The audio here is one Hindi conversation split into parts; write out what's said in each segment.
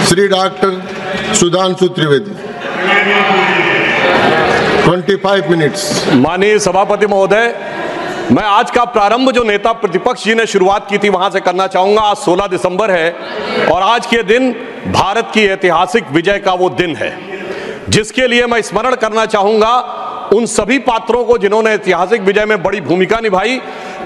Shri doctor Sudhanshu Trivedi 25 minutes. माननीय सभापति महोदय, मैं आज का प्रारंभ जो नेता प्रतिपक्ष जी ने शुरुआत की थी वहां से करना चाहूंगा। आज 16 दिसंबर है और आज के दिन भारत की ऐतिहासिक विजय का वो दिन है जिसके लिए मैं स्मरण करना चाहूंगा उन सभी पात्रों को जिन्होंने ऐतिहासिक विजय में बड़ी भूमिका निभाई,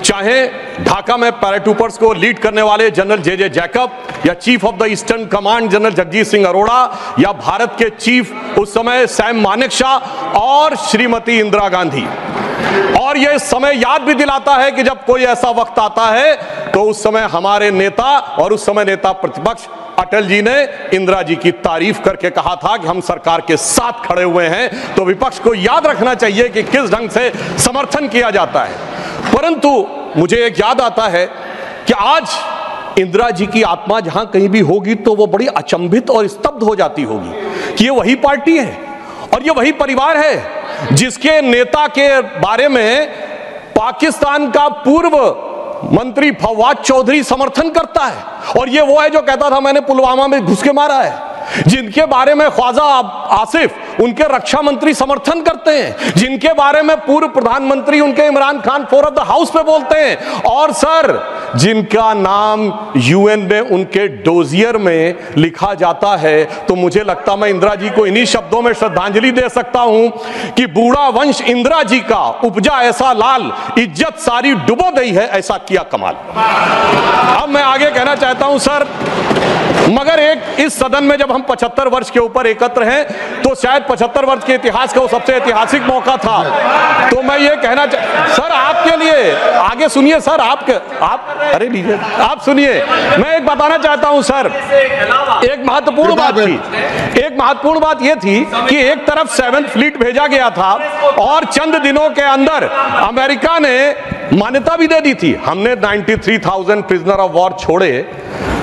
चाहे ढाका में पैराट्रूपर्स को लीड करने वाले जनरल जे जैकब या chief of the eastern command general Jagjit Singh Arora या भारत के चीफ उस समय सैम मानेकशॉ और श्रीमती इंदिरा गांधी। और यह समय याद भी दिलाता है कि जब कोई ऐसा वक्त आता है तो उस समय हमारे नेता और उस समय नेता प्रतिपक्ष अटल जी ने इंदिरा जी की तारीफ करके कहा था कि हम सरकार के साथ खड़े हुए हैं। तो विपक्ष को याद रखना चाहिए कि किस ढंग से समर्थन किया जाता है। परंतु मुझे एक याद आता है कि आज इंदिरा जी की आत्मा जहां कहीं भी होगी तो वो बड़ी अचंभित और स्तब्ध हो जाती होगी कि ये वही पार्टी है और ये वही परिवार है जिसके नेता के बारे में पाकिस्तान का पूर्व मंत्री फवाद चौधरी समर्थन करता है और ये वो है जो कहता था मैंने पुलवामा में घुस के मारा है, जिनके बारे में ख्वाजा आसिफ उनके रक्षा मंत्री समर्थन करते हैं, जिनके बारे में पूर्व प्रधानमंत्री उनके Imran Khan floor of the house पे बोलते हैं और सर जिनका नाम यूएन में उनके डोजियर में लिखा जाता है। तो मुझे लगता मैं इंदिरा जी को इन्हीं शब्दों में श्रद्धांजलि दे सकता हूं कि बूढ़ा वंश इंदिरा जी का उपजा ऐसा लाल, इज्जत सारी डुबो गई है ऐसा किया कमाल। अब मैं आगे कहना चाहता हूं सर, मगर एक इस सदन में जब हम 75 वर्ष के ऊपर एकत्र हैं तो शायद 75 वर्ष के इतिहास का वो सबसे ऐतिहासिक मौका था। तो मैं ये कहना सर आपके लिए आगे सुनिए सर, आप अरे लीजिए आप सुनिए, मैं एक बताना चाहता हूं सर, एक महत्वपूर्ण बात ये थी कि एक तरफ 7th फ्लीट भेजा गया था और चंद दिनों के अंदर अमेरिका ने मान्यता भी दे दी थी। हमने 93,000 प्रिजनर ऑफ वॉर छोड़े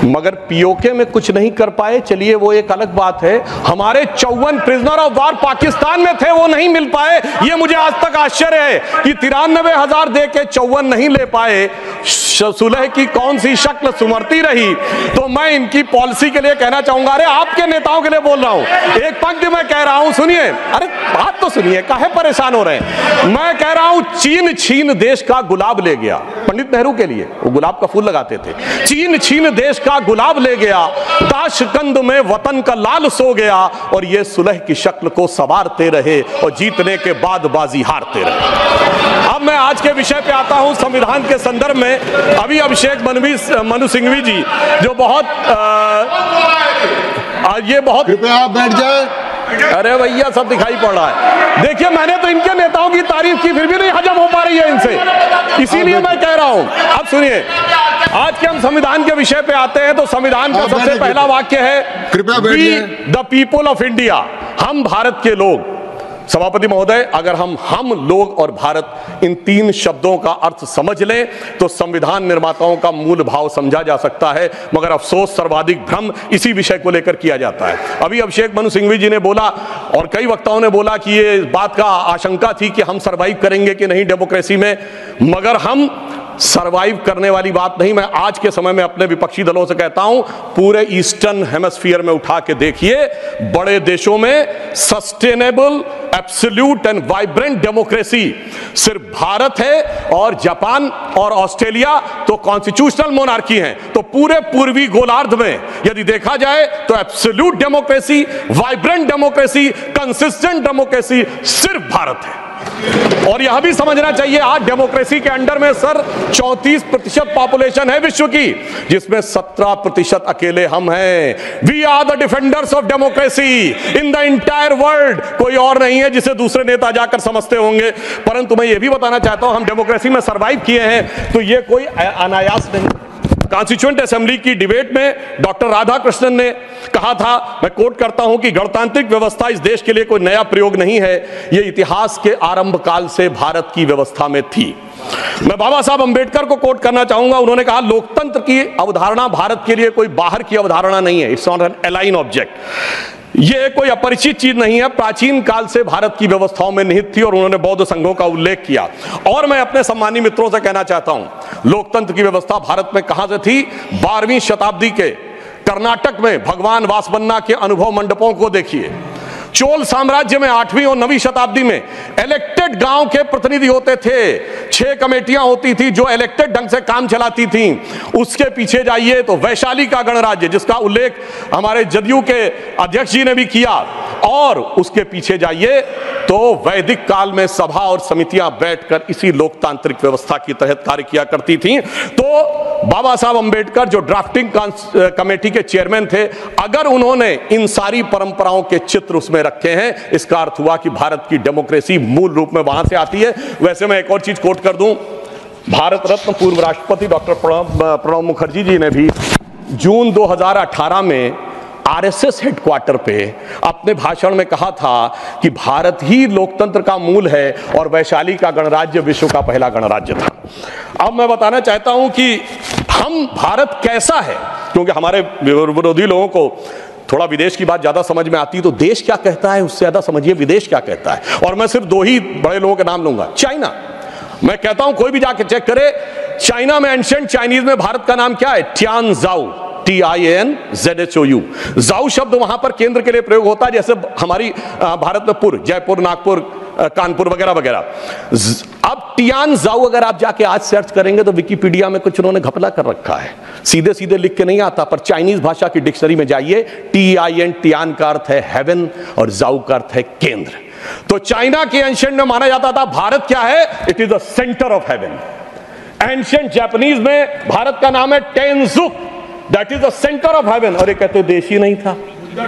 मगर पीओके में कुछ नहीं कर पाए, चलिए वो एक अलग बात है। हमारे 54 प्रिजनर ऑफ वॉर पाकिस्तान में थे, वो नहीं मिल पाए। ये मुझे आज तक आश्चर्य है कि 93,000 दे के 54 नहीं ले पाए। सुलह की कौन सी शक्ल सुमरती रही। तो मैं इनकी पॉलिसी के लिए कहना चाहूंगा, अरे आपके नेताओं के लिए बोल रहा हूं, एक पंक्ति मैं कह रहा हूं, सुनिए, अरे बात तो सुनिए, काहे परेशान हो रहे हैं। मैं कह रहा हूं चीन छीन देश का गुलाब ले गया। पंडित नेहरू के लिए वो गुलाब का फूल लगाते थे। चीन छीन देश का गुलाब ले गया, ताशकंद में वतन का लाल सो गया और ये सुलह की शक्ल को संवारते रहे और जीतने के बाद बाजी हारते रहे। अब मैं आज के विषय पे आता हूं संविधान के संदर्भ में। अभी अभिषेक मनु सिंघवी जी जो बहुत कृपया आप बैठ जाए। अरे भैया सब दिखाई पड़ रहा है। देखिए मैंने तो इनके नेताओं की तारीफ की फिर भी नहीं हजम हो पा रही है इनसे, इसीलिए मैं कह रहा हूं। अब सुनिए, आज के हम संविधान के विषय पे आते हैं तो संविधान का सबसे पहला वाक्य है we the people of India, हम भारत के लोग। सभापति महोदय, अगर हम लोग और भारत इन 3 शब्दों का अर्थ समझ लें तो संविधान निर्माताओं का मूल भाव समझा जा सकता है, मगर अफसोस सर्वाधिक भ्रम इसी विषय को लेकर किया जाता है। अभी अभिषेक मनु सिंघवी जी ने बोला और कई वक्ताओं ने बोला कि ये बात का आशंका थी कि हम सरवाइव करेंगे कि नहीं डेमोक्रेसी में, मगर हम सरवाइव करने वाली बात नहीं। मैं आज के समय में अपने विपक्षी दलों से कहता हूं, पूरे ईस्टर्न हेमिस्फीयर में उठा के देखिए, बड़े देशों में sustainable absolute and vibrant democracy सिर्फ भारत है और जापान और ऑस्ट्रेलिया तो कॉन्स्टिट्यूशनल मोनार्की हैं। तो पूरे पूर्वी गोलार्ध में यदि देखा जाए तो absolute democracy, vibrant democracy, consistent democracy सिर्फ भारत है। और यह भी समझना चाहिए आज डेमोक्रेसी के अंडर में सर 34% पॉपुलेशन है विश्व की, जिसमें 17% अकेले हम हैं। We are the defenders of democracy in the entire world. कोई और नहीं है जिसे दूसरे नेता जाकर समझते होंगे। परंतु मैं यह भी बताना चाहता हूं, हम डेमोक्रेसी में सरवाइव किए हैं तो यह कोई अनायास नहीं। कॉन्स्टिट्यूएंट असेंबली की डिबेट में डॉक्टर राधाकृष्णन ने कहा था, मैं कोट करता हूं, कि गणतांत्रिक व्यवस्था इस देश के लिए कोई नया प्रयोग नहीं है, यह इतिहास के आरंभ काल से भारत की व्यवस्था में थी। मैं बाबा साहब अंबेडकर को कोट करना चाहूंगा, उन्होंने कहा लोकतंत्र की अवधारणा भारत के लिए कोई बाहर की अवधारणा नहीं है, it's not an align object. ये कोई अपरिचित चीज नहीं है, प्राचीन काल से भारत की व्यवस्थाओं में निहित थी और उन्होंने बौद्ध संघों का उल्लेख किया। और मैं अपने सम्मानी मित्रों से कहना चाहता हूं, लोकतंत्र की व्यवस्था भारत में कहां से थी? 12वीं शताब्दी के कर्नाटक में भगवान वासवन्ना के अनुभव मंडपों को देखिए। चोल साम्राज्य में 8वीं और 9वीं शताब्दी में इलेक्टेड गांव के प्रतिनिधि होते थे, 6 कमेटियां होती थी जो इलेक्टेड ढंग से काम चलाती थी। उसके पीछे जाइए तो वैशाली का गणराज्य, जिसका उल्लेख हमारे जदयू के अध्यक्ष जी ने भी किया, और उसके पीछे जाइए तो वैदिक काल में सभा और समितियां बैठकर इसी लोकतांत्रिक व्यवस्था के तहत कार्य किया करती थी। तो बाबा साहब अंबेडकर जो ड्राफ्टिंग कमेटी के चेयरमैन थे, अगर उन्होंने इन सारी परंपराओं के चित्र उसमें रखे हैं, इसका अर्थ हुआ कि भारत की डेमोक्रेसी मूल रूप में वहां से आती है। वैसे मैं एक और चीज कोट कर दूं, भारत रत्न पूर्व राष्ट्रपति डॉक्टर प्रणब मुखर्जी जी ने भी जून 2018 में आरएसएस हेडक्वार्टर पे अपने भाषण में कहा था कि भारत ही लोकतंत्र का मूल है और वैशाली का गणराज्य विश्व का पहला गणराज्य था। अब मैं बताना चाहता हूं कि हम भारत कैसा है, क्योंकि हमारे विरोधी लोगों को थोड़ा विदेश की बात ज्यादा समझ में आती है, तो देश क्या कहता है उससे ज्यादा समझिए विदेश क्या कहता है। और मैं सिर्फ 2 ही बड़े लोगों के नाम लूंगा। चाइना, मैं कहता हूं कोई भी जाके चेक करे, चाइना में एंशिएंट चाइनीज में भारत का नाम क्या है? ट्यानजाओ, TIANZHOU। जाओ शब्द वहां पर केंद्र के लिए प्रयोग होता है, जैसे हमारी भारत में पुर, जयपुर, नागपुर, कानपुर वगैरह वगैरह। अब ट्यानजाओ अगर आप जाके आज सर्च करेंगे तो विकिपीडिया में कुछ उन्होंने घपला कर रखा है, सीधे सीधे लिख के नहीं आता, पर चाइनीज भाषा की डिक्शनरी में जाइए, TIN, ट्यान का अर्थ है हेवन और जाओ का अर्थ है केंद्र। तो चाइना के एंशिएंट में माना जाता था भारत क्या है? It is the centre of heaven. Ancient Japanese में भारत का नाम है टेंजुक, that is the centre of heaven. और ये कहते देश ही नहीं था,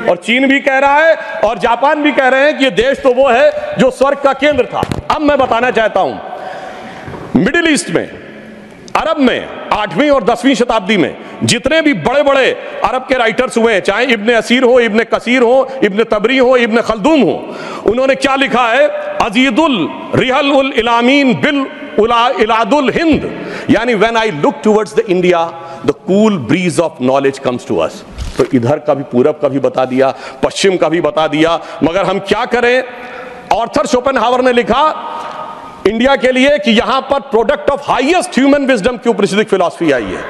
और चीन भी कह रहा है और जापान भी कह रहे हैं कि ये देश तो वो है जो स्वर्ग का केंद्र था। अब मैं बताना चाहता हूं, मिडिल ईस्ट में, अरब में 8वीं और 10वीं शताब्दी में जितने भी बड़े बड़े अरब के राइटर्स हुए, चाहे इब्ने असीर हो, इब्ने कसीर हो, इब्ने तबरी हो, इब्ने खल्दूम हो, उन्होंने क्या लिखा है? अजीदुल रिहल उल इलामीन बिल इलादुल हिंद, यानी when I look towards the India the cool breeze of knowledge comes to us. तो इधर का भी, पूरब का भी बता दिया, पश्चिम का भी बता दिया, मगर हम क्या करें? आर्थर शोपेनहावर ने लिखा इंडिया के लिए कि यहां पर product of highest human wisdom की ऊपनिषदिक फिलॉसफी आई है।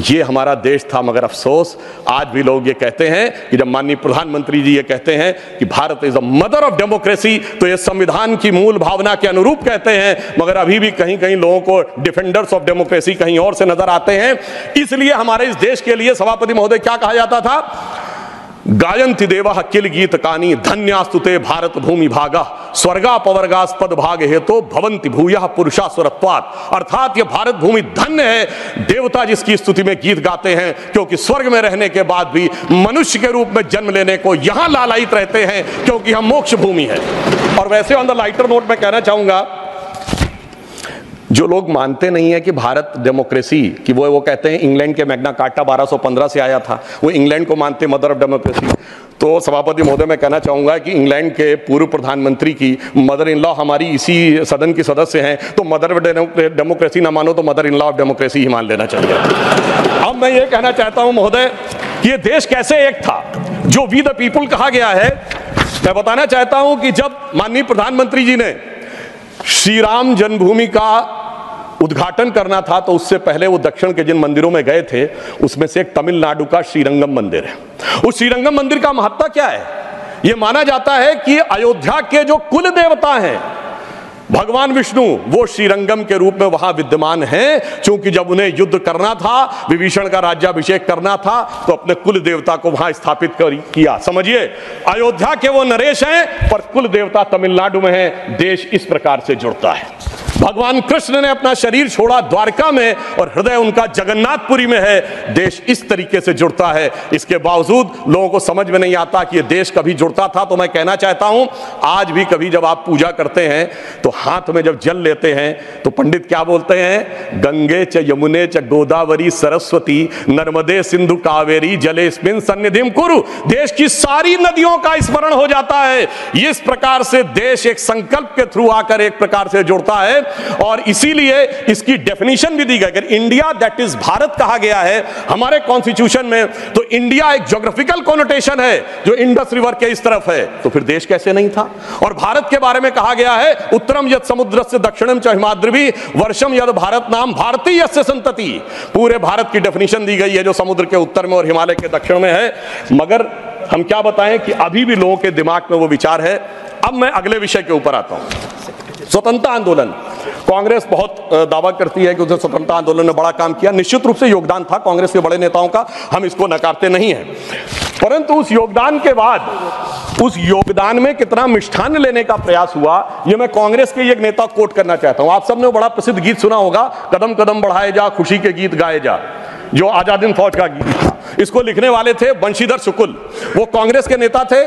ये हमारा देश था, मगर अफसोस आज भी लोग ये कहते हैं कि जब माननीय प्रधानमंत्री जी ये कहते हैं कि Bharat is a mother of democracy, तो ये संविधान की मूल भावना के अनुरूप कहते हैं, मगर अभी भी कहीं कहीं लोगों को डिफेंडर्स ऑफ डेमोक्रेसी कहीं और से नजर आते हैं। इसलिए हमारे इस देश के लिए सभापति महोदय क्या कहा जाता था? गायन्ति देवः किल गीत कानी धन्यास्तुते भारत भूमि भागा स्वर्गा पवर्गास्पद भाग हेतु भवंति भूयः पुरुषा स्वरत्वात्। अर्थात ये भारत भूमि धन्य है, देवता जिसकी स्तुति में गीत गाते हैं, क्योंकि स्वर्ग में रहने के बाद भी मनुष्य के रूप में जन्म लेने को यहां लालायित रहते हैं, क्योंकि हम मोक्ष भूमि है। और वैसे ऑन द लाइटर नोट मैं कहना चाहूंगा, जो लोग मानते नहीं है कि भारत डेमोक्रेसी कि वो कहते हैं इंग्लैंड के मैग्ना कार्टा 1215 से आया था, वो इंग्लैंड को मानते मदर ऑफ डेमोक्रेसी। तो सभापति महोदय मैं कहना चाहूंगा कि इंग्लैंड के पूर्व प्रधानमंत्री की मदर इन लॉ हमारी इसी सदन की सदस्य हैं, तो मदर ऑफ डेमोक्रेसी ना मानो तो mother in law of democracy ही मान लेना चाहिए। अब मैं ये कहना चाहता हूं महोदय कि ये देश कैसे एक था जो वी द पीपुल कहा गया है। मैं बताना चाहता हूं कि जब माननीय प्रधानमंत्री जी ने श्री राम जन्मभूमि का उद्घाटन करना था, तो उससे पहले वो दक्षिण के जिन मंदिरों में गए थे उसमें से एक तमिलनाडु का श्रीरंगम मंदिर है। उस श्रीरंगम मंदिर का महत्ता क्या है? यह माना जाता है कि अयोध्या के जो कुल देवता हैं भगवान विष्णु, वो श्रीरंगम के रूप में वहां विद्यमान हैं, क्योंकि जब उन्हें युद्ध करना था, विभीषण का राज्याभिषेक करना था, तो अपने कुल देवता को वहां स्थापित किया। समझिए, अयोध्या के वो नरेश हैं पर कुल देवता तमिलनाडु में है। देश इस प्रकार से जुड़ता है। भगवान कृष्ण ने अपना शरीर छोड़ा द्वारका में और हृदय उनका जगन्नाथपुरी में है। देश इस तरीके से जुड़ता है। इसके बावजूद लोगों को समझ में नहीं आता कि यह देश कभी जुड़ता था। तो मैं कहना चाहता हूं, आज भी कभी जब आप पूजा करते हैं तो हाथ में जब जल लेते हैं तो पंडित क्या बोलते हैं? गंगे च यमुने च गोदावरी सरस्वती नर्मदे सिंधु कावेरी जलेस्मिन् सन्निधिं कुरु। देश की सारी नदियों का स्मरण हो जाता है। इस प्रकार से देश एक संकल्प के थ्रू आकर एक प्रकार से जुड़ता है। और इसीलिए इसकी डेफिनेशन भी दी गई। अगर इंडिया दैट इज भारत कहा गया है हमारे कॉन्स्टिट्यूशन में, तो इंडिया एक ज्योग्राफिकल कॉनोटेशन है जो इंडस रिवर के इस तरफ है, तो फिर देश कैसे नहीं था। और भारत के बारे में कहा गया है उत्तरम यद समुद्र से दक्षिणम च हिमाद्री वर्षम यद भारत नाम भारतीय से संतति। पूरे भारत की डेफिनेशन दी गई है जो समुद्र के उत्तर में और हिमालय के दक्षिण में है। मगर हम क्या बताएं कि अभी भी लोगों के दिमाग में वो विचार है। अब मैं अगले विषय के ऊपर आता हूं। स्वतंत्रता आंदोलन, कांग्रेस बहुत दावा करती है कि उसने स्वतंत्रता आंदोलन में बड़ा काम किया। निश्चित रूप से योगदान था कांग्रेस के बड़े नेताओं का, हम इसको नकारते नहीं हैं। परंतु उस योगदान के बाद उस योगदान में कितना मिष्ठान लेने का प्रयास हुआ, यह मैं कांग्रेस के एक नेता कोट करना चाहता हूं। आप सबने बड़ा प्रसिद्ध गीत सुना होगा, कदम कदम बढ़ाए जा खुशी के गीत गाए जा, जो आजाद फौज का गीत था। इसको लिखने वाले थे बंशीधर शुक्ल। वो कांग्रेस के नेता थे।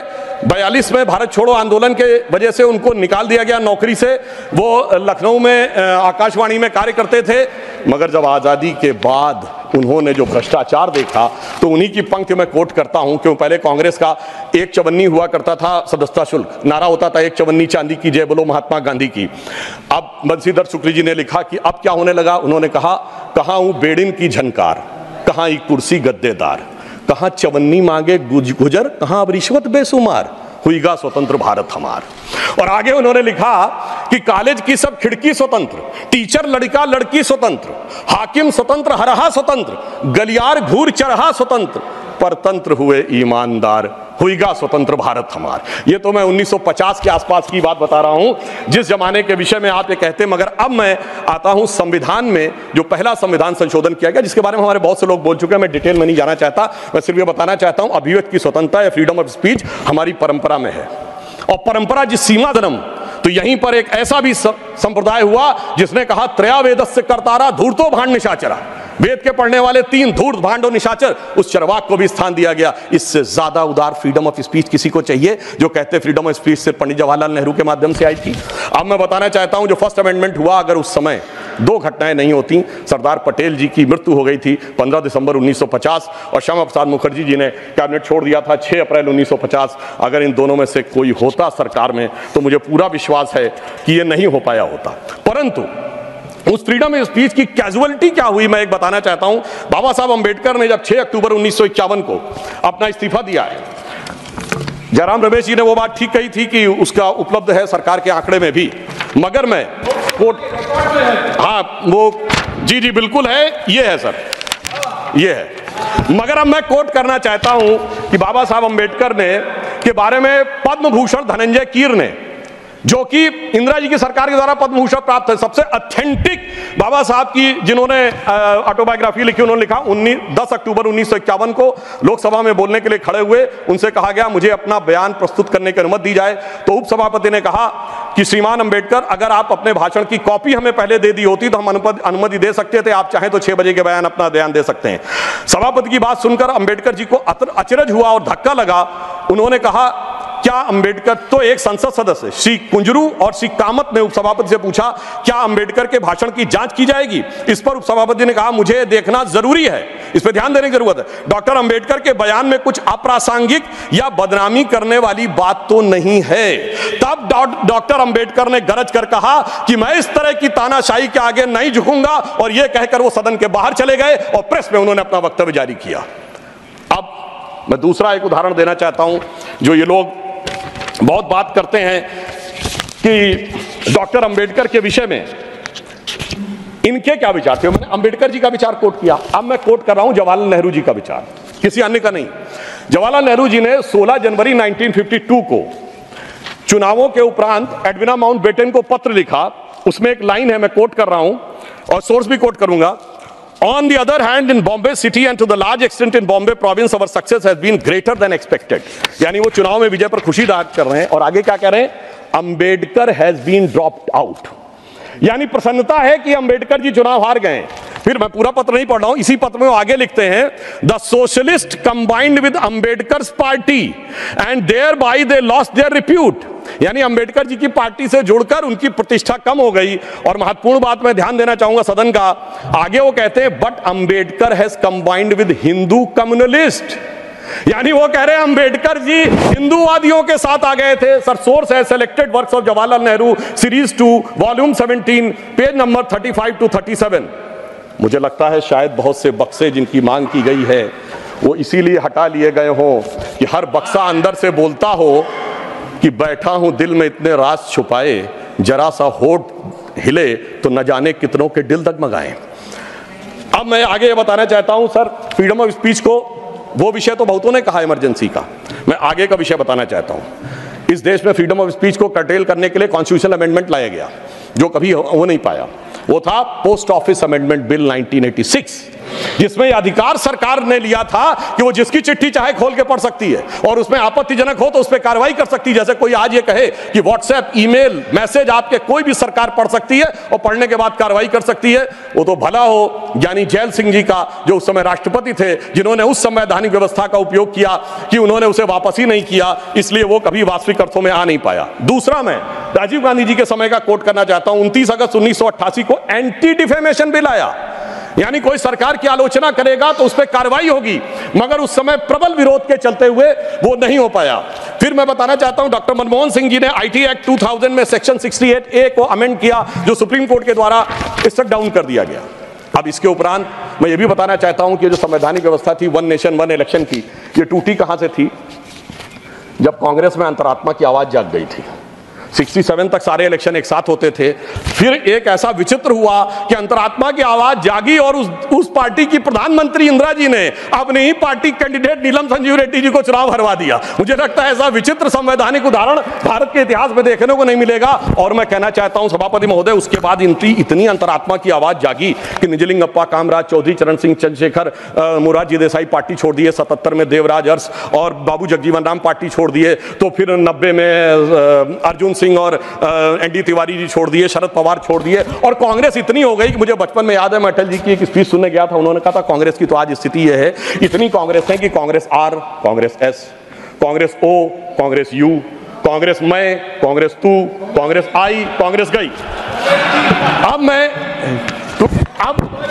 42 में भारत छोड़ो आंदोलन के वजह से उनको निकाल दिया गया नौकरी से। वो लखनऊ में आकाशवाणी में कार्य करते थे। मगर जब आजादी के बाद उन्होंने जो भ्रष्टाचार देखा, तो उन्हीं की पंक्ति में कोट करता हूं। क्यों, पहले कांग्रेस का एक चवन्नी हुआ करता था सदस्यता शुल्क, नारा होता था एक चवन्नी चांदी की जय बोलो महात्मा गांधी की। अब बंशीधर शुक्ल जी ने लिखा कि अब क्या होने लगा। उन्होंने कहा, कहां हूं बेड़िन की झनकार, कहां एक कुर्सी गद्देदार, कहां चवन्नी मांगे गुजर, कहां अब रिश्वत बेसुमार, हुईगा स्वतंत्र भारत हमार। और आगे उन्होंने लिखा कि कॉलेज की सब खिड़की स्वतंत्र, टीचर लड़का लड़की स्वतंत्र, हाकिम स्वतंत्र हरहा स्वतंत्र, गलियार घूर चरहा स्वतंत्र, परतंत्र हुए ईमानदार, हुईगा स्वतंत्र भारत हमार। ये तो मैं 1950 के आसपास की बात बता रहा हूं, जिस जमाने के विषय में आप ये कहते। मगर अब मैं आता हूं संविधान में, जो पहला संविधान संशोधन किया गया, जिसके बारे में हमारे बहुत से लोग बोल चुके हैं, मैं डिटेल में नहीं जाना चाहता। मैं सिर्फ ये बताना चाहता हूं, अभिव्यक्ति की स्वतंत्रता या फ्रीडम ऑफ स्पीच हमारी परंपरा में है। और परंपरा जिस सीमा जन्म, तो यहीं पर एक ऐसा भी संप्रदाय हुआ जिसने कहा त्रया वेदस्य कर्तारा धूर्तो भांड निशाचरा। वेद के पढ़ने वाले तीन धूर्त भांड और निशाचर, उस चरवाक को भी स्थान दिया गया। इससे ज्यादा उदार फ्रीडम ऑफ स्पीच किसी को चाहिए? जो कहते फ्रीडम ऑफ स्पीच सिर्फ पंडित जवाहरलाल नेहरू के माध्यम से आई थी। अब मैं बताना चाहता हूं, जो फर्स्ट अमेंडमेंट हुआ, अगर उस समय दो घटनाएं नहीं होती, सरदार पटेल जी की मृत्यु हो गई थी 15 दिसंबर 1950, और श्यामा प्रसाद मुखर्जी जी ने कैबिनेट छोड़ दिया था 6 अप्रैल 1950। अगर इन दोनों में से कोई होता सरकार में, तो मुझे पूरा विश्वास है कि यह नहीं हो पाया होता। परंतु उस फ्रीडम ऑफ स्पीच की कैजुअलिटी क्या हुई, मैं एक बताना चाहता हूं। बाबा साहब अंबेडकर ने जब 6 अक्टूबर 1951 को अपना इस्तीफा दिया है, जयराम रमेश जी ने वो बात ठीक कही थी कि उसका उपलब्ध है सरकार के आंकड़े में भी। मगर मैं कोट, हाँ वो जी बिल्कुल है, ये है सर, ये है। मगर अब मैं कोट करना चाहता हूं कि बाबा साहब अंबेडकर ने के बारे में पद्म भूषण धनंजय कीर ने, जो कि इंदिरा जी की सरकार के द्वारा पद्म भूषण प्राप्त है, सबसे ऑथेंटिक बाबा साहब की जिन्होंने ऑटोबायोग्राफी लिखी, उन्होंने लिखा 10 अक्टूबर 1951 को लोकसभा में बोलने के लिए खड़े हुए। उनसे कहा गया मुझे अपना बयान प्रस्तुत करने की अनुमति दी जाए। तो उपसभापति ने कहा कि श्रीमान अंबेडकर, अगर आप अपने भाषण की कॉपी हमें पहले दे दी होती तो हम अनुमति दे सकते थे, आप चाहें तो 6 बजे के बयान अपना बयान दे सकते हैं। सभापति की बात सुनकर अंबेडकर जी को अचरज हुआ और धक्का लगा। उन्होंने कहा, क्या अंबेडकर, तो एक संसद सदस्य श्री कुंजरू और श्री कामत ने उपसभापति से पूछा, क्या अंबेडकर के भाषण की जांच की जाएगी? इस पर उपसभापति ने कहा, मुझे देखना जरूरी है, इस पर ध्यान देने की जरूरत है। डॉक्टर अंबेडकर के बयान में कुछ अप्रासंगिक या बदनामी करने वाली बात तो नहीं है। तब डॉक्टर अंबेडकर ने गरज कर कहा कि मैं इस तरह की तानाशाही के आगे नहीं झुकूंगा, और यह कहकर वो सदन के बाहर चले गए और प्रेस में उन्होंने अपना वक्तव्य जारी किया। अब मैं दूसरा एक उदाहरण देना चाहता हूं, जो ये लोग बहुत बात करते हैं कि डॉक्टर अंबेडकर के विषय में इनके क्या विचार थे। मैंने अंबेडकर जी का विचार कोट किया, अब मैं कोट कर रहा हूं जवाहरलाल नेहरू जी का विचार, किसी अन्य का नहीं। जवाहरलाल नेहरू जी ने 16 जनवरी 1952 को चुनावों के उपरांत एडविना माउंटबेटन को पत्र लिखा। उसमें एक लाइन है, मैं कोट कर रहा हूं और सोर्स भी कोट करूंगा। On the other hand, in Bombay city and to the large extent in Bombay province, our success has been greater than expected. यानी वो चुनाव में विजय पर खुशी जाहिर कर रहे हैं। और आगे क्या कह रहे हैं? Ambedkar has been dropped out, यानी प्रसन्नता है कि अंबेडकर जी चुनाव हार गए। फिर मैं पूरा पत्र नहीं पढ़ रहा हूं, इसी पत्र में वो आगे लिखते हैं, the socialist combined with Ambedkar's party and thereby they lost their repute, यानी अंबेडकर जी की पार्टी से जुड़कर उनकी प्रतिष्ठा कम हो गई। और महत्वपूर्ण बात मैं ध्यान देना चाहूंगा सदन का, आगे वो कहते हैं but Ambedkar has combined with Hindu communalist यानी वो कह रहे हैं अंबेडकर जी हिंदूवादियों के साथ आ गए थे। सर सोर्स है selected works of Jawaharlal Nehru series 2 volume 17 page number 35 to 37। मुझे लगता है शायद बहुत से बक्से जिनकी मांग की गई है वो इसीलिए हटा लिए गए हों कि हर बक्सा अंदर से बोलता हो कि बैठा हूं दिल में इतने राज छुपाए, जरा सा होठ हिले तो न जाने कितनों के दिल डगमगाए। अब मैं आगे ये बताना चाहता हूं सर, फ्रीडम ऑफ स्पीच को, वो विषय तो बहुतों ने कहा इमरजेंसी का, मैं आगे का विषय बताना चाहता हूं। इस देश में फ्रीडम ऑफ स्पीच को कर्टेल करने के लिए कॉन्स्टिट्यूशनल अमेंडमेंट लाया गया जो कभी हो नहीं पाया। वो था पोस्ट ऑफिस अमेंडमेंट बिल 1986, जिसमें अधिकार सरकार ने लिया था कि वो जिसकी चिट्ठी चाहे खोल के पढ़ सकती है और उसमें आपत्तिजनक हो तो उस पर कार्रवाई कर सकती है। जैसे कोई आज ये कहे कि व्हाट्सएप ईमेल मैसेज आपके कोई भी सरकार पढ़ सकती है और पढ़ने के बाद कार्रवाई कर सकती है, वो तो भला हो ज्ञानी जैल सिंह जी का जो उस समय राष्ट्रपति थे, जिन्होंने उस संवैधानिक व्यवस्था का उपयोग किया कि उन्होंने उसे वापस ही नहीं किया, इसलिए वो कभी वास्तविक अर्थों में आ नहीं पाया। दूसरा, मैं राजीव गांधी जी के समय का कोट करना चाहता हूं। 29 अगस्त 1988 को एंटी डिफेमेशन बिल आया, यानी कोई सरकार की आलोचना करेगा तो उस पर कार्रवाई होगी, मगर उस समय प्रबल विरोध के चलते हुए वो नहीं हो पाया। फिर मैं बताना चाहता हूं डॉक्टर मनमोहन सिंह जी ने आईटी एक्ट 2000 में सेक्शन 68A को अमेंड किया, जो सुप्रीम कोर्ट के द्वारा स्ट्रक डाउन कर दिया गया। अब इसके उपरांत मैं ये भी बताना चाहता हूं कि जो संवैधानिक व्यवस्था थी वन नेशन वन इलेक्शन की, ये टूटी कहां से थी? जब कांग्रेस में अंतरात्मा की आवाज जाग गई थी। 67 तक सारे इलेक्शन एक साथ होते थे। फिर एक ऐसा विचित्र हुआ कि अंतरात्मा की आवाज जागी और उस पार्टी की प्रधानमंत्री इंदिरा जी ने अपनी ही पार्टी कैंडिडेट नीलम संजीव रेड्डी जी को चुनाव हरवा दिया। मुझे लगता है ऐसा विचित्र संवैधानिक उदाहरण भारत के इतिहास में देखने को नहीं मिलेगा। और मैं कहना चाहता हूं सभापति महोदय, उसके बाद इतनी अंतरात्मा की आवाज जागी कि निजलिंगप्पा, कामराज चौधरी, चरण सिंह चंद्रशेखर, मोरारजी देसाई पार्टी छोड़ दिए, 77 में देवराज अरस और बाबू जगजीवन राम पार्टी छोड़ दिए, तो फिर 90 में अर्जुन सिंह और एनडी तिवारी जी छोड़ दिए, शरद पवार छोड़ दिए, और कांग्रेस इतनी हो गई कि मुझे बचपन में याद है, मैं अटल जी की एक स्पीच सुनने गया था, उन्होंने कहा था कांग्रेस की तो आज स्थिति यह है, इतनी कांग्रेस है कि Congress R, Congress S, Congress O, Congress U, Congress मैं, कांग्रेस तू, कांग्रेस आई, कांग्रेस गई। अब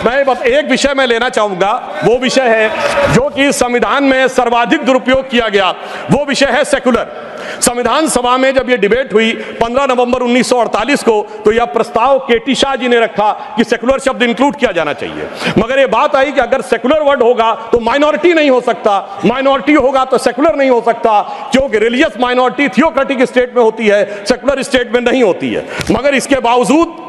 मैं बस एक विषय में लेना चाहूंगा, वो विषय है जो कि संविधान में सर्वाधिक दुरुपयोग किया गया, वो विषय है सेकुलर। संविधान सभा में जब ये डिबेट हुई 15 नवंबर 1948 को, तो यह प्रस्ताव केटी शाह जी ने रखा कि सेकुलर शब्द इंक्लूड किया जाना चाहिए, मगर ये बात आई कि अगर सेकुलर वर्ड होगा तो माइनॉरिटी नहीं हो सकता, माइनॉरिटी होगा तो सेकुलर नहीं हो सकता, क्योंकि रिलीजियस माइनॉरिटी थियोक्रेटिक स्टेट में होती है, सेकुलर स्टेट में नहीं होती है। मगर इसके बावजूद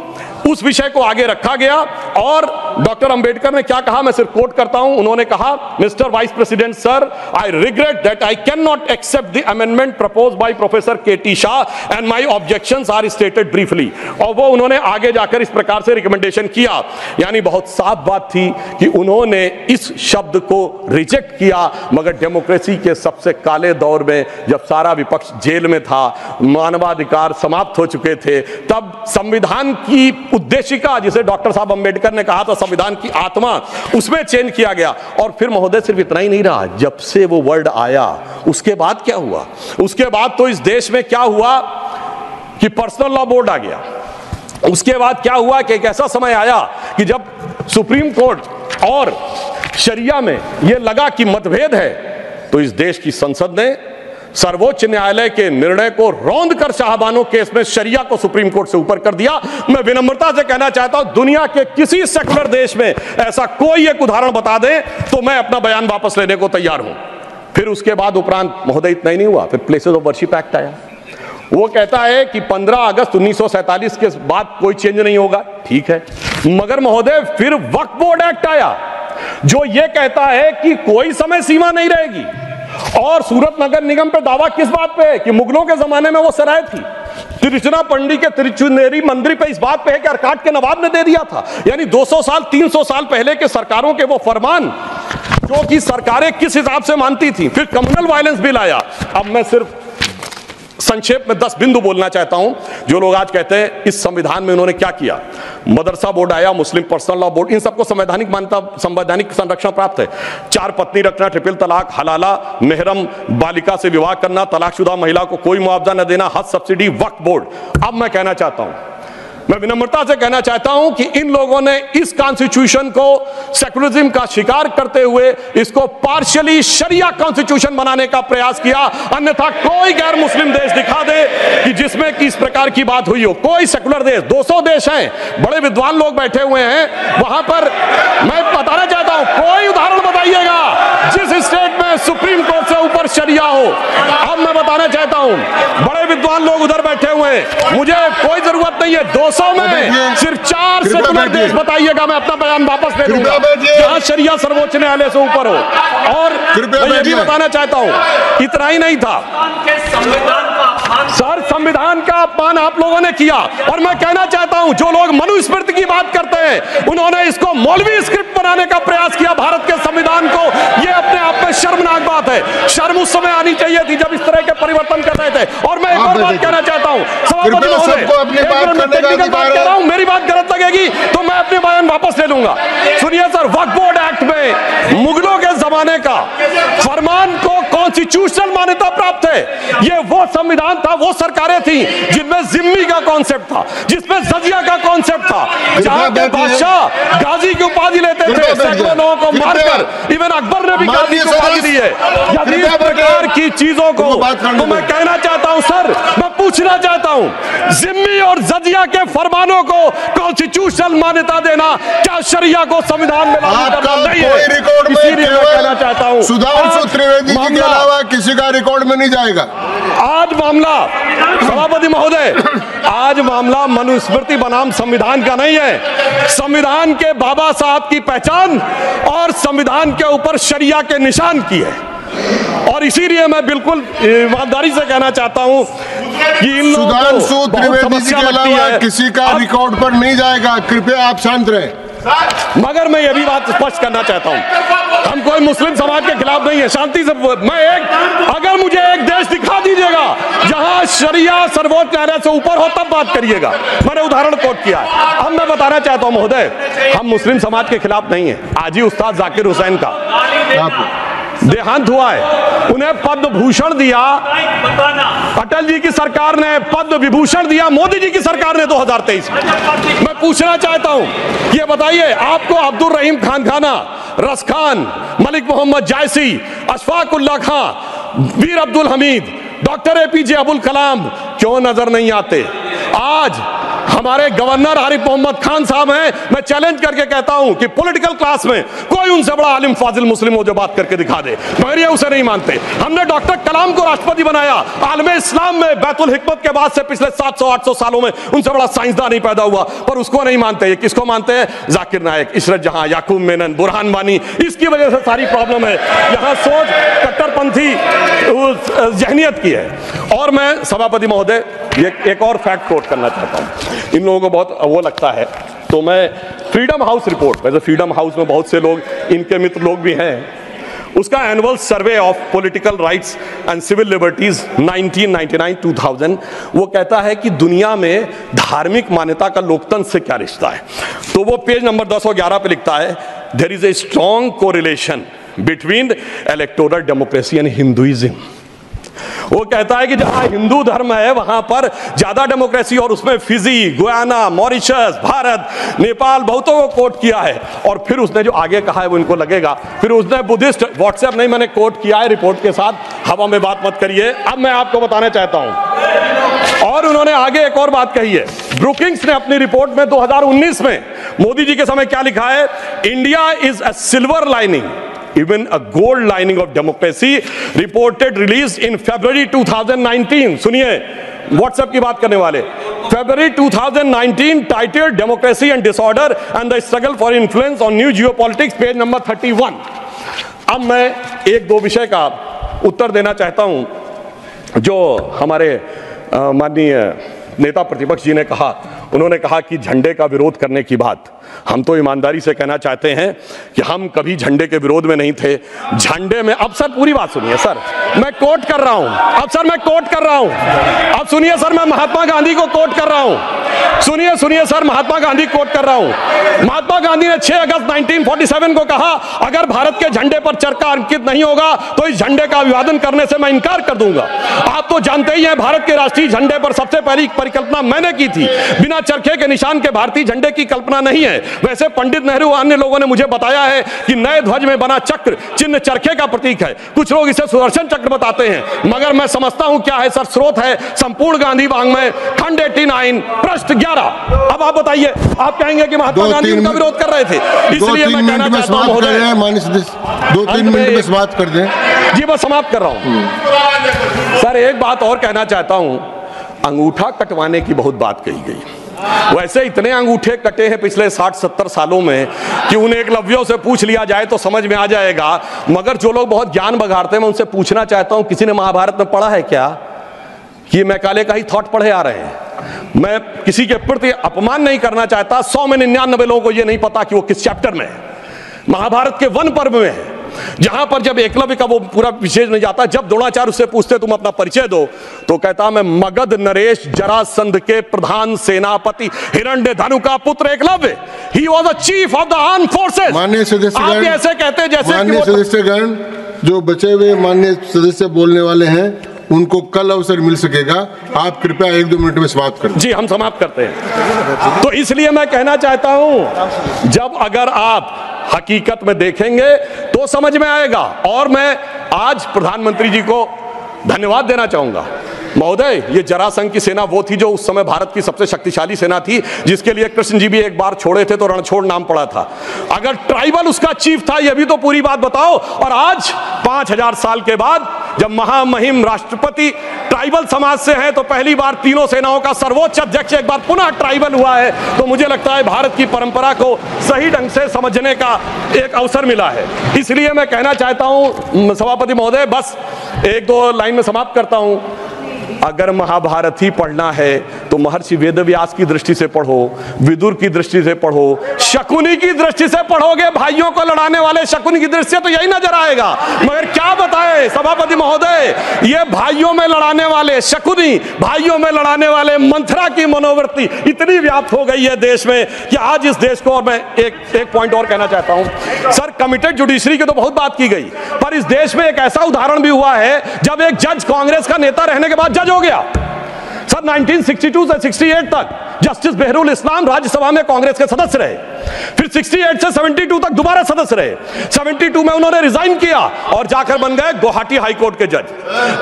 उस विषय को आगे रखा गया और डॉक्टर अंबेडकर ने क्या कहा, मैं सिर्फ कोट करता हूं, उन्होंने कहा, mister vice president sir, I regret that I cannot accept the amendment proposed by professor K T Shah and my objections are stated briefly. और वो उन्होंने आगे जाकर इस प्रकार से रिकमेंडेशन किया, यानी बहुत साफ बात थी कि उन्होंने इस शब्द को रिजेक्ट किया। मगर डेमोक्रेसी के सबसे काले दौर में, जब सारा विपक्ष जेल में था, मानवाधिकार समाप्त हो चुके थे, तब संविधान की उद्देशिका, जिसे डॉक्टर साहब अंबेडकर ने कहा था संविधान की आत्मा, उसमें चेंज किया गया। और फिर महोदय सिर्फ इतना ही नहीं रहा, जब से वो वर्ड आया उसके बाद क्या हुआ? उसके बाद तो इस देश में क्या हुआ कि पर्सनल लॉ बोर्ड आ गया। उसके बाद क्या हुआ कि एक ऐसा समय आया कि जब सुप्रीम कोर्ट और शरिया में यह लगा कि मतभेद है, तो इस देश की संसद ने सर्वोच्च न्यायालय के निर्णय को रौंद कर शाहबानो केस में शरिया को सुप्रीम कोर्ट से ऊपर कर दिया। मैं विनम्रता से कहना चाहता हूं, दुनिया के किसी सेकुलर देश में ऐसा कोई एक उदाहरण बता दे तो मैं अपना बयान वापस लेने को तैयार हूं। फिर उसके बाद उपरांत महोदय इतना ही नहीं हुआ, फिर प्लेसेस ऑफ वर्शिप एक्ट आया। वो कहता है कि 15 अगस्त 1947 के बाद कोई चेंज नहीं होगा, ठीक है, मगर महोदय फिर वक्फ बोर्ड एक्ट आया जो ये कहता है कि कोई समय सीमा नहीं रहेगी। और सूरत नगर निगम पे दावा किस बात पे है कि मुगलों के जमाने में वो सराय थी। तिरुचिरापल्ली के तिरुचुनेरी मंदिर पे इस बात पे है कि अरकाट के नवाब ने दे दिया था। यानी 200 साल 300 साल पहले के सरकारों के वो फरमान जो कि सरकारें किस हिसाब से मानती थी। फिर कम्युनल वायलेंस बिल आया। अब मैं सिर्फ संक्षेप में 10 बिंदु बोलना चाहता हूं। जो लोग आज कहते हैं इस संविधान में उन्होंने क्या किया, मदरसा बोर्ड आया, मुस्लिम पर्सनल लॉ बोर्ड, इन सबको संवैधानिक मान्यता, संवैधानिक संरक्षण प्राप्त है। 4 पत्नी रखना, ट्रिपल तलाक, हलाला, मेहरम बालिका से विवाह करना, तलाकशुदा महिला को कोई मुआवजा न देना, हज सब्सिडी, वक्फ बोर्ड। अब मैं कहना चाहता हूं मैं विनम्रता से कहना चाहता हूं कि इन लोगों ने इस कॉन्स्टिट्यूशन को सेकुलरिज्म का शिकार करते हुए इसको पार्शियली शरिया कॉन्स्टिट्यूशन बनाने का प्रयास किया। अन्यथा कोई गैर मुस्लिम देश दिखा दे कि जिसमें कि इस प्रकार की बात हुई हो, कोई सेकुलर देश, 200 देश हैं, बड़े विद्वान लोग बैठे हुए हैं वहां पर। मैं बताना चाहता हूं, कोई उदाहरण बताइएगा जिस स्टेट में सुप्रीम कोर्ट से ऊपर शरिया हो। अब मैं बताना चाहता हूं, बड़े विद्वान लोग उधर बैठे हुए हैं, मुझे कोई जरूरत नहीं है 200 में सिर्फ 4 सेकुलर देश बताइएगा, मैं अपना बयान वापस ले लूंगा, जहां शरिया सर्वोच्च न्यायालय से ऊपर हो। और मैं ये भी बताना चाहता हूं, इतना ही नहीं था सर, संविधान का अपमान आप लोगों ने किया। और मैं कहना चाहता हूं, जो लोग मनुस्मृति की बात करते हैं, उन्होंने इसको मौलवी स्क्रिप्ट बनाने का प्रयास किया भारत के संविधान को। यह अपने आप में शर्मनाक बात है। शर्म उस समय आनी चाहिए थी जब इस तरह के परिवर्तन कर रहे थे। और मैं एक और बात कहना चाहता हूं, सभापति महोदय, टेक्निकल बात कह रहा हूं, मेरी बात गलत लगेगी तो मैं अपने बयान वापस ले लूंगा। सुनिए सर, वक्फ बोर्ड एक्ट में मुगलों के जमाने का फरमान को कॉन्स्टिट्यूशनल मान्यता प्राप्त है। यह वो संविधान था, वो सरकारें थी जिनमें जिम्मी का कॉन्सेप्ट था, जिसमें जजिया का कॉन्सेप्ट था, जहां के बादशाह गाजी की उपाधि लेते थे, सैकड़ों लोगों को मारकर। इवन अकबर ने भी गाजी की उपाधि दी है। यदि इस प्रकार की चीजों को तो मैं कहना चाहता हूं सर, मैं पूछना चाहता हूं, जिम्मी और जजिया के फरमानों को कॉन्स्टिट्यूशनल मान्यता देना क्या शरिया को संविधान में लागू करना नहीं है? इसीलिए मैं कहना चाहता हूं, सुधांशु त्रिवेदी जी के अलावा किसी का रिकॉर्ड में नहीं जाएगा। आज मामला, सभापति महोदय, आज मामला मनुस्मृति बनाम संविधान का नहीं है। संविधान के बाबा साहब की पहचान और संविधान के ऊपर शरिया के निशान की है। और इसीलिए मैं बिल्कुल ईमानदारी से कहना चाहता हूं कि इन लोगों को सुधांशु त्रिवेदी जी के अलावा किसी का रिकॉर्ड पर नहीं जाएगा। कृपया आप शांत रहें। मगर मैं यह भी बात स्पष्ट करना चाहता हूं, हम कोई मुस्लिम समाज के खिलाफ नहीं है, शांति से। अगर मुझे एक देश दिखा दीजिएगा जहां शरिया सर्वोच्च न्यायालय से ऊपर हो, तब बात करिएगा। मैंने उदाहरण कोट किया है। अब मैं बताना चाहता हूं महोदय, हम मुस्लिम समाज के खिलाफ नहीं है। आज ही उस्ताद जाकिर हुसैन का देहांत हुआ है, उन्हें पद्म भूषण दिया, अटल जी की सरकार ने पद्म विभूषण दिया, मोदी जी की सरकार ने 2023 में। मैं पूछना चाहता हूं, ये बताइए, आपको अब्दुल रहीम खान खाना, रस खान, मलिक मोहम्मद जायसी, अशफाक उल्लाह खां, वीर अब्दुल हमीद, डॉक्टर APJ अबुल कलाम क्यों नजर नहीं आते? आज हमारे गवर्नर आरिफ मोहम्मद खान साहब हैं। मैं चैलेंज करके कहता हूं कि पॉलिटिकल क्लास में कोई उनसे बड़ा आलिम फाजिल मुस्लिम हो जो बात करके दिखा दे, मगर ये उसे नहीं मानते। हमने डॉक्टर कलाम को राष्ट्रपति बनाया। आलम इस्लाम में बैतुल हिकमत के बाद से पिछले 700-800 सालों में उनसे बड़ा साइंसदान नहीं पैदा हुआ, पर उसको नहीं मानते। किसको मानते हैं? जाकिर नायक, इशरत जहां, याकूब मेनन, बुरहान वानी। इसकी वजह से सारी प्रॉब्लम है। यहाँ सोच कट्टरपंथी जहनियत की है। और मैं सभापति महोदय एक और फैक्ट कोट करना चाहता हूं, इन लोगों को बहुत वो लगता है, तो मैं फ्रीडम हाउस रिपोर्ट, वैसे फ्रीडम हाउस में बहुत से लोग इनके मित्र लोग भी हैं, उसका annual survey of political rights and civil liberties 1999-2000 वो कहता है कि दुनिया में धार्मिक मान्यता का लोकतंत्र से क्या रिश्ता है। तो वो पेज नंबर 10 और 11 पे लिखता है, there is a strong correlation between electoral democracy and Hinduism. वो कहता है कि जहां हिंदू धर्म है वहां पर ज्यादा डेमोक्रेसी, और उसमें Fiji, Guyana, Mauritius, Bharat, Nepal बहुतों को कोट किया है। और फिर उसने जो आगे कहा है वो इनको लगेगा, फिर उसने बुद्धिस्ट, व्हाट्सएप नहीं, मैंने कोट किया है रिपोर्ट के साथ, हवा में बात मत करिए। अब मैं आपको बताना चाहता हूं, और उन्होंने आगे एक और बात कही है। ब्रुकिंग्स ने अपनी रिपोर्ट में 2019 में मोदी जी के समय क्या लिखा है? India is a silver lining, even a gold lining of democracy, reported released in February 2019। सुनिए, व्हाट्सएप की बात करने वाले, February 2019 titled Democracy and Disorder and the Struggle for Influence on New Geopolitics, page number 31। अब मैं एक दो विषय का उत्तर देना चाहता हूं जो हमारे माननीय नेता प्रतिपक्ष जी ने कहा। उन्होंने कहा कि झंडे का विरोध करने की बात, हम तो ईमानदारी से कहना चाहते हैं कि हम कभी झंडे के विरोध में नहीं थे। झंडे में, अब सर पूरी बात सुनिए सर, मैं कोट कर रहा हूं, अब सर मैं कोट कर रहा हूं, अब सुनिए सर, मैं महात्मा गांधी को कोट कर रहा हूं, सुनिए सर, महात्मा गांधी कोट कर रहा हूं। महात्मा गांधी ने 6 अगस्त 1947 को कहा, अगर भारत के झंडे पर चरखा अंकित नहीं होगा तो इस झंडे का अभिवादन करने से मैं इनकार कर दूंगा। आप तो जानते ही हैं, भारत के राष्ट्रीय झंडे पर सबसे पहली परिकल्पना मैंने की थी। बिना चरखे के निशान के भारतीय झंडे की कल्पना नहीं है। वैसे पंडित नेहरू अन्य लोगों ने मुझे बताया है कि नए ध्वज में बना चक्र चिन्ह चरखे का प्रतीक है। कुछ लोग इसे सुदर्शन चक्र बताते हैं, मगर मैं समझता हूं क्या है सर, स्रोत है संपूर्ण गांधी वाङ्मय खंड 89 पृष्ठ 11। अब आप बताइए, आप कहेंगे कि महात्मा गांधी उनका विरोध कर रहे थे, इसलिए मैं कहना चाहता हूं महोदय, 2-3 मिनट में समाप्त कर दें। जी मैं समाप्त कर रहा हूं सर। एक बात और कहना चाहता हूं, अंगूठा कटवाने की बहुत बात कही गई। वैसे इतने अंगूठे कटे हैं पिछले 60-70 सालों में कि उन एकलव्यों से पूछ लिया जाए तो समझ में आ जाएगा। मगर जो लोग बहुत ज्ञान बघाड़ते हैं, मैं उनसे पूछना चाहता हूं, किसी ने महाभारत में पढ़ा है क्या कि मैकाले का ही थॉट पढ़े आ रहे हैं? मैं किसी के प्रति अपमान नहीं करना चाहता, 100 में 99 लोगों को यह नहीं पता कि वो किस चैप्टर में है। महाभारत के वन पर्व में है, जहां पर जब एकलव्य का वो पूरा विशेष नहीं जाता, जब द्रोणाचार्य उससे पूछते तुम अपना परिचय दो, तो कहता मैं मगध नरेश जरासंध के प्रधान सेनापति हिरण्यधनु का पुत्र Eklavya. He was the chief of the armed forces. माननीय सदस्यगण, आप ऐसे कहते हैं जैसे माननीय सदस्यगण, जो बचे हुए माननीय सदस्य बोलने वाले हैं उनको कल अवसर मिल सकेगा। आप कृपया 1-2 मिनट में समाप्त करें। जी हम समाप्त करते हैं। तो इसलिए मैं कहना चाहता हूं, जब अगर आप हकीकत में देखेंगे तो समझ में आएगा। और मैं आज प्रधानमंत्री जी को धन्यवाद देना चाहूंगा। महोदय, ये जरासंध की सेना वो थी जो उस समय भारत की सबसे शक्तिशाली सेना थी, जिसके लिए कृष्ण जी भी एक बार छोड़े थे तो रणछोड़ नाम पड़ा था। अगर ट्राइबल उसका चीफ था, ये भी तो पूरी बात बताओ। और आज 5000 साल के बाद जब महामहिम राष्ट्रपति ट्राइबल समाज से हैं, तो पहली बार तीनों सेनाओं का सर्वोच्च अध्यक्ष एक बार पुनः ट्राइबल हुआ है। तो मुझे लगता है भारत की परंपरा को सही ढंग से समझने का एक अवसर मिला है। इसलिए मैं कहना चाहता हूं सभापति महोदय, बस 1-2 लाइन में समाप्त करता हूं। अगर महाभारत ही पढ़ना है तो महर्षि वेदव्यास की दृष्टि से पढ़ो, विदुर की दृष्टि से पढ़ो, शकुनी की दृष्टि से पढ़ोगे, भाइयों को लड़ाने वाले शकुनी की दृष्टि से तो यही नजर आएगा। मगर क्या बताए सभापति महोदय, ये भाइयों में लड़ाने वाले शकुनी, भाइयों में लड़ाने वाले मंथरा की मनोवृत्ति इतनी व्याप्त हो गई है देश में कि आज इस देश को, और मैं एक पॉइंट और कहना चाहता हूं सर, कमिटेड जुडिशरी की तो बहुत बात की गई, पर इस देश में एक ऐसा उदाहरण भी हुआ है जब एक जज कांग्रेस का नेता रहने के बाद जज हो गया। सर 1962 से 68 तक जस्टिस बहरुल इस्लाम राज्यसभा में कांग्रेस के सदस्य रहे, फिर 68 से 72 तक दोबारा सदस्य रहे। 72 में उन्होंने रिजाइन किया और जाकर बन गए गुवाहाटी हाईकोर्ट के जज।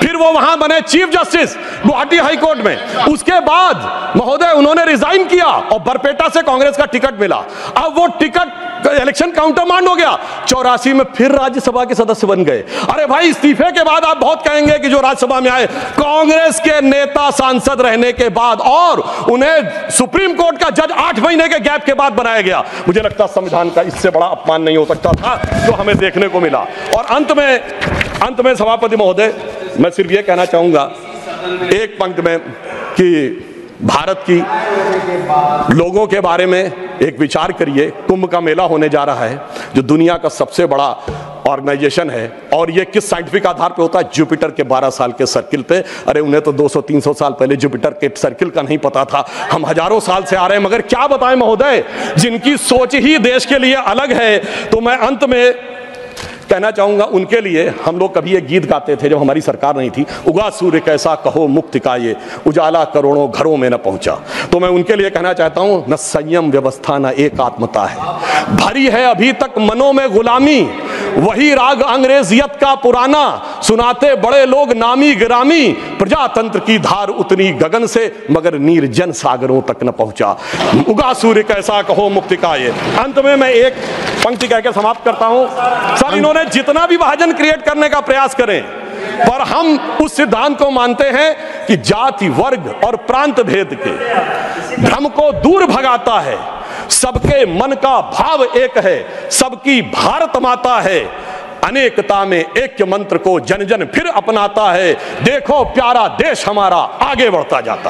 फिर वो वहां बने चीफ जस्टिस गुवाहाटी हाईकोर्ट में। उसके बाद महोदय उन्होंने रिजाइन किया और बरपेटा से कांग्रेस का टिकट मिला। अब वो टिकट इलेक्शन काउंटरमांड हो गया, 84 में फिर राज्यसभा के सदस्य बन गए। अरे भाई, इस्तीफे के बाद आप बहुत कहेंगे कि जो राज्यसभा में आए कांग्रेस के नेता सांसद रहने के बाद, और उन्हें सुप्रीम कोर्ट का जज 8 महीने के गैप के बाद बनाया गया। मुझे लगता है संविधान का इससे बड़ा अपमान नहीं हो सकता था जो हमें देखने को मिला। और अंत में सभापति महोदय, मैं सिर्फ यह कहना चाहूंगा एक पंक्ति में कि भारत की लोगों के बारे में एक विचार करिए। कुंभ का मेला होने जा रहा है, जो दुनिया का सबसे बड़ा ऑर्गेनाइजेशन है, और ये किस साइंटिफिक आधार पे होता है? जुपिटर के 12 साल के सर्किल पे। अरे उन्हें तो 200-300 साल पहले जुपिटर के सर्किल का नहीं पता था, हम हजारों साल से आ रहे हैं। मगर क्या बताएं महोदय, जिनकी सोच ही देश के लिए अलग है। तो मैं अंत में कहना चाहूंगा, उनके लिए हम लोग कभी एक गीत गाते थे जब हमारी सरकार नहीं थी, उगा सूर्य कैसा कहो मुक्ति का ये, उजाला करोड़ों घरों में न पहुंचा। तो मैं उनके लिए कहना चाहता हूं, न संयम व्यवस्था न एकात्मता है, भरी है अभी तक मनों में गुलामी, वही राग अंग्रेजियत का पुराना, सुनाते बड़े लोग नामी गिरामी, प्रजातंत्र की धार उतनी गगन से मगर निर्जन सागरों तक न पहुंचा, उगा सूर्य कैसा कहो मुक्ति का ये। अंत में मैं एक पंक्ति कहकर समाप्त करता हूं। सर, इन्होंने जितना भी विभाजन क्रिएट करने का प्रयास करें, पर हम उस सिद्धांत को मानते हैं कि जाति, वर्ग और प्रांत भेद के भ्रम को दूर भगाता है। सबके मन का भाव एक है, सबकी भारत माता है, अनेकता में ऐक्य मंत्र को जन जन फिर अपनाता है। देखो प्यारा देश हमारा आगे बढ़ता जाता है।